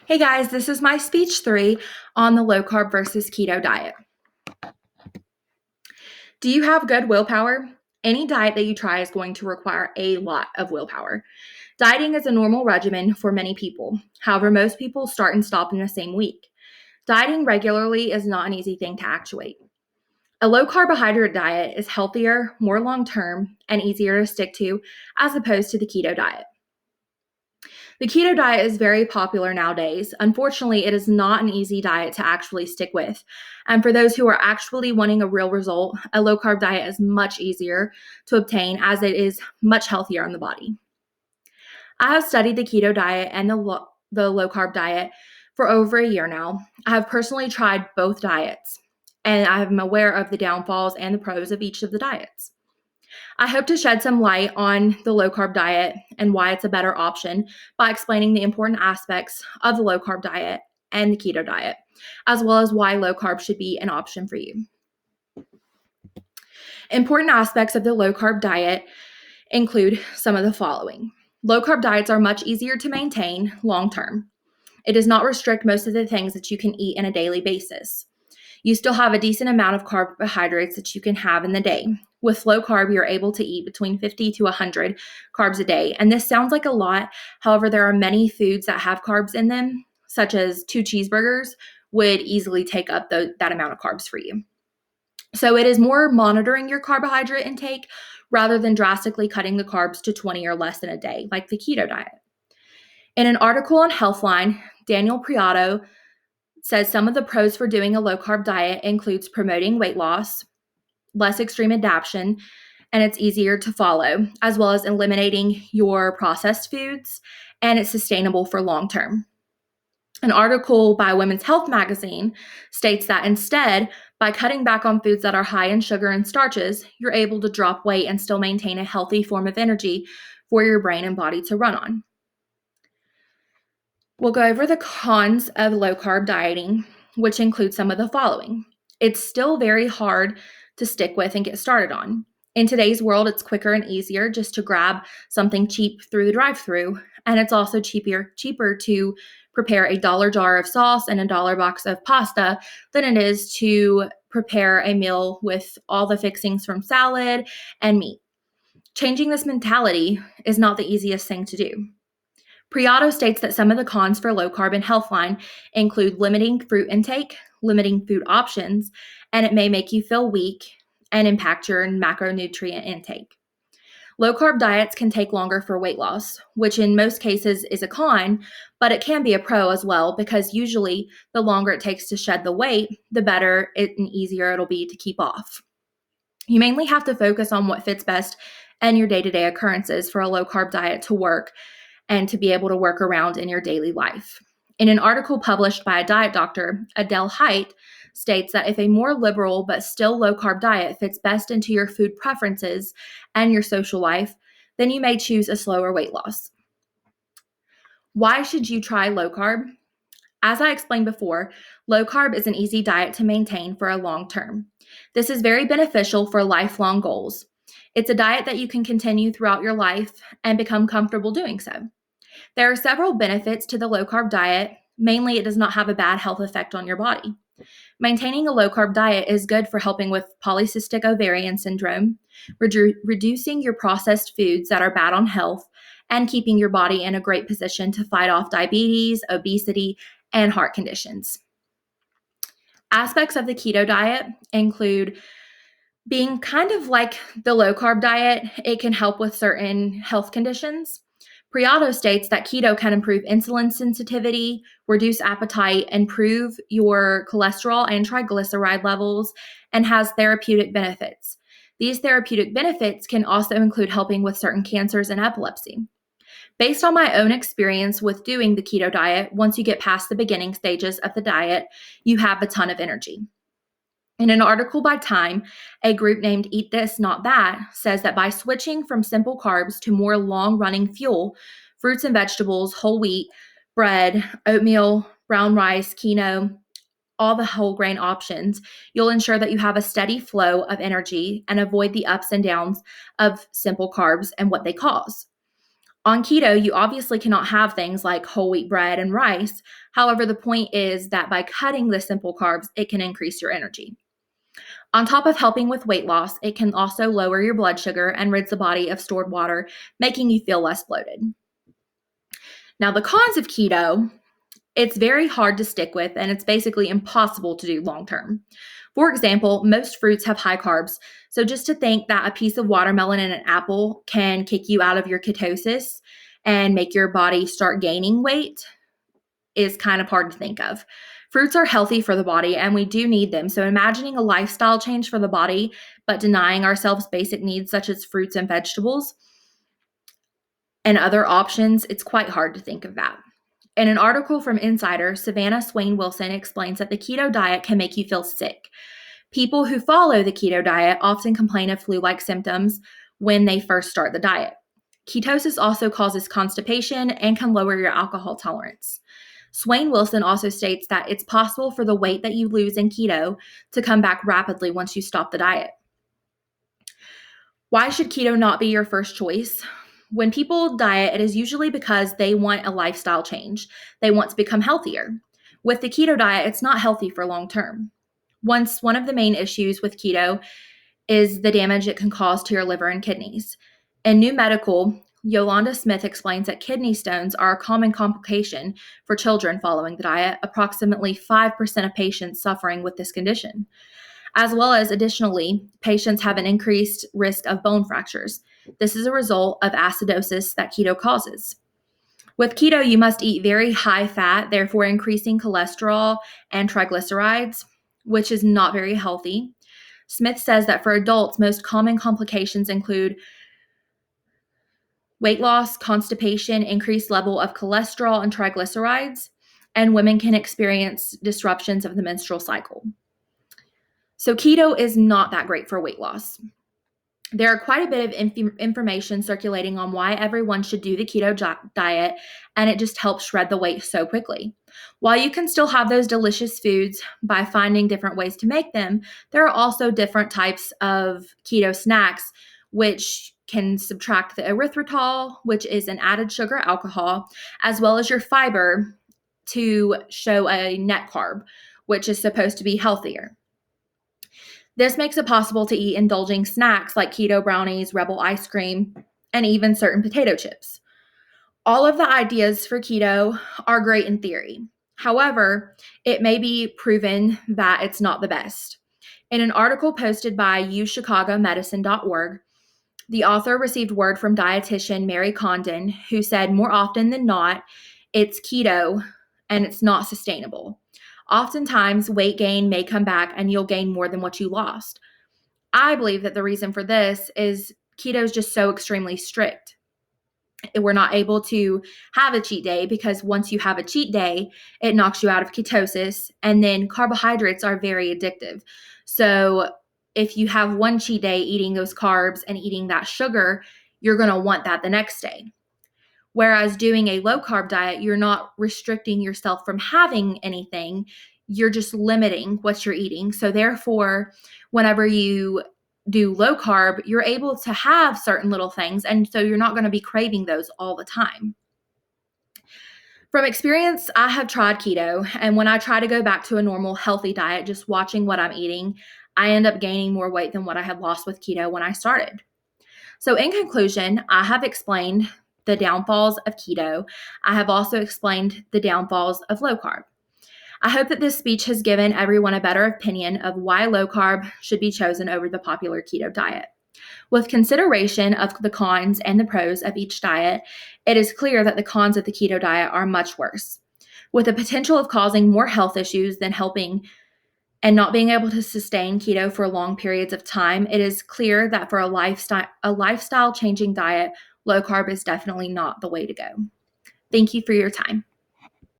Hey guys, this is my speech 3 on the low carb versus keto diet. Do you have good willpower? Any diet that you try is going to require a lot of willpower. Dieting is a normal regimen for many people. However, most people start and stop in the same week. Dieting regularly is not an easy thing to actuate. A low carbohydrate diet is healthier, more long term, and easier to stick to as opposed to the keto diet. The keto diet is very popular nowadays. Unfortunately, it is not an easy diet to actually stick with. And for those who are actually wanting a real result, a low carb diet is much easier to obtain as it is much healthier on the body. I have studied the keto diet and the low carb diet for over a year now. I have personally tried both diets, and I am aware of the downfalls and the pros of each of the diets. I hope to shed some light on the low carb diet and why it's a better option by explaining the important aspects of the low carb diet and the keto diet, as well as why low carb should be an option for you. Important aspects of the low carb diet include some of the following. Low carb diets are much easier to maintain long term. It does not restrict most of the things that you can eat on a daily basis. You still have a decent amount of carbohydrates that you can have in the day. With low carb, you're able to eat between 50 to 100 carbs a day. And this sounds like a lot. However, there are many foods that have carbs in them, such as 2 cheeseburgers would easily take up that amount of carbs for you. So it is more monitoring your carbohydrate intake rather than drastically cutting the carbs to 20 or less in a day, like the keto diet. In an article on Healthline, Daniel Prioto says some of the pros for doing a low carb diet includes promoting weight loss, less extreme adaptation, and it's easier to follow, as well as eliminating your processed foods, and it's sustainable for long term. An article by Women's Health magazine states that instead, by cutting back on foods that are high in sugar and starches, you're able to drop weight and still maintain a healthy form of energy for your brain and body to run on. We'll go over the cons of low carb dieting, which include some of the following. It's still very hard to stick with and get started on. In today's world, it's quicker and easier just to grab something cheap through the drive-thru, and it's also cheaper to prepare a dollar jar of sauce and a dollar box of pasta than it is to prepare a meal with all the fixings from salad and meat. Changing this mentality is not the easiest thing to do. Prioto states that some of the cons for low carb and Healthline include limiting fruit intake, limiting food options, and it may make you feel weak and impact your macronutrient intake. Low carb diets can take longer for weight loss, which in most cases is a con, but it can be a pro as well because usually the longer it takes to shed the weight, the better and easier it'll be to keep off. You mainly have to focus on what fits best in your day-to-day occurrences for a low carb diet to work and to be able to work around in your daily life. In an article published by a diet doctor, Adele Height states that if a more liberal but still low-carb diet fits best into your food preferences and your social life, then you may choose a slower weight loss. Why should you try low carb? As I explained before, low carb is an easy diet to maintain for a long term. This is very beneficial for lifelong goals. It's a diet that you can continue throughout your life and become comfortable doing so. There are several benefits to the low-carb diet. Mainly, it does not have a bad health effect on your body. Maintaining a low-carb diet is good for helping with polycystic ovarian syndrome, reducing your processed foods that are bad on health, and keeping your body in a great position to fight off diabetes, obesity, and heart conditions. Aspects of the keto diet include being kind of like the low-carb diet. It can help with certain health conditions. Prioto states that keto can improve insulin sensitivity, reduce appetite, improve your cholesterol and triglyceride levels, and has therapeutic benefits. These therapeutic benefits can also include helping with certain cancers and epilepsy. Based on my own experience with doing the keto diet, once you get past the beginning stages of the diet, you have a ton of energy. In an article by Time, a group named Eat This, Not That says that by switching from simple carbs to more long-running fuel, fruits and vegetables, whole wheat, bread, oatmeal, brown rice, quinoa, all the whole grain options, you'll ensure that you have a steady flow of energy and avoid the ups and downs of simple carbs and what they cause. On keto, you obviously cannot have things like whole wheat bread and rice. However, the point is that by cutting the simple carbs, it can increase your energy. On top of helping with weight loss, it can also lower your blood sugar and rids the body of stored water, making you feel less bloated. Now, the cons of keto, it's very hard to stick with, and it's basically impossible to do long term. For example, most fruits have high carbs, so just to think that a piece of watermelon and an apple can kick you out of your ketosis and make your body start gaining weight is kind of hard to think of. Fruits are healthy for the body, and we do need them. So imagining a lifestyle change for the body, but denying ourselves basic needs such as fruits and vegetables and other options, it's quite hard to think of that. In an article from Insider, Savannah Swain Wilson explains that the keto diet can make you feel sick. People who follow the keto diet often complain of flu-like symptoms when they first start the diet. Ketosis also causes constipation and can lower your alcohol tolerance. Swain Wilson also states that it's possible for the weight that you lose in keto to come back rapidly once you stop the diet. Why should keto not be your first choice? When people diet, it is usually because they want a lifestyle change. They want to become healthier. With the keto diet, it's not healthy for long term. One of the main issues with keto is the damage it can cause to your liver and kidneys. In New Medical, Yolanda Smith explains that kidney stones are a common complication for children following the diet, approximately 5% of patients suffering with this condition. As well as additionally, patients have an increased risk of bone fractures. This is a result of acidosis that keto causes. With keto, you must eat very high fat, therefore increasing cholesterol and triglycerides, which is not very healthy. Smith says that for adults, most common complications include weight loss, constipation, increased level of cholesterol and triglycerides, and women can experience disruptions of the menstrual cycle. So keto is not that great for weight loss. There are quite a bit of information circulating on why everyone should do the keto diet, and it just helps shred the weight so quickly. While you can still have those delicious foods by finding different ways to make them, there are also different types of keto snacks which can subtract the erythritol, which is an added sugar alcohol, as well as your fiber to show a net carb, which is supposed to be healthier. This makes it possible to eat indulging snacks like keto brownies, Rebel ice cream, and even certain potato chips. All of the ideas for keto are great in theory. However, it may be proven that it's not the best. In an article posted by uChicagoMedicine.org, the author received word from dietitian Mary Condon, who said more often than not, it's keto and it's not sustainable. Oftentimes, weight gain may come back and you'll gain more than what you lost. I believe that the reason for this is keto is just so extremely strict. We're not able to have a cheat day because once you have a cheat day, it knocks you out of ketosis, and then carbohydrates are very addictive. So if you have one cheat day eating those carbs and eating that sugar, you're going to want that the next day. Whereas doing a low carb diet, you're not restricting yourself from having anything. You're just limiting what you're eating. So therefore, whenever you do low carb, you're able to have certain little things. And so you're not going to be craving those all the time. From experience, I have tried keto. And when I try to go back to a normal healthy diet, just watching what I'm eating, I end up gaining more weight than what I had lost with keto when I started. So in conclusion, I have explained the downfalls of keto. I have also explained the downfalls of low carb. I hope that this speech has given everyone a better opinion of why low carb should be chosen over the popular keto diet. With consideration of the cons and the pros of each diet, it is clear that the cons of the keto diet are much worse, with the potential of causing more health issues than helping. And not being able to sustain keto for long periods of time, it is clear that for a lifestyle changing diet, low carb is definitely not the way to go. Thank you for your time.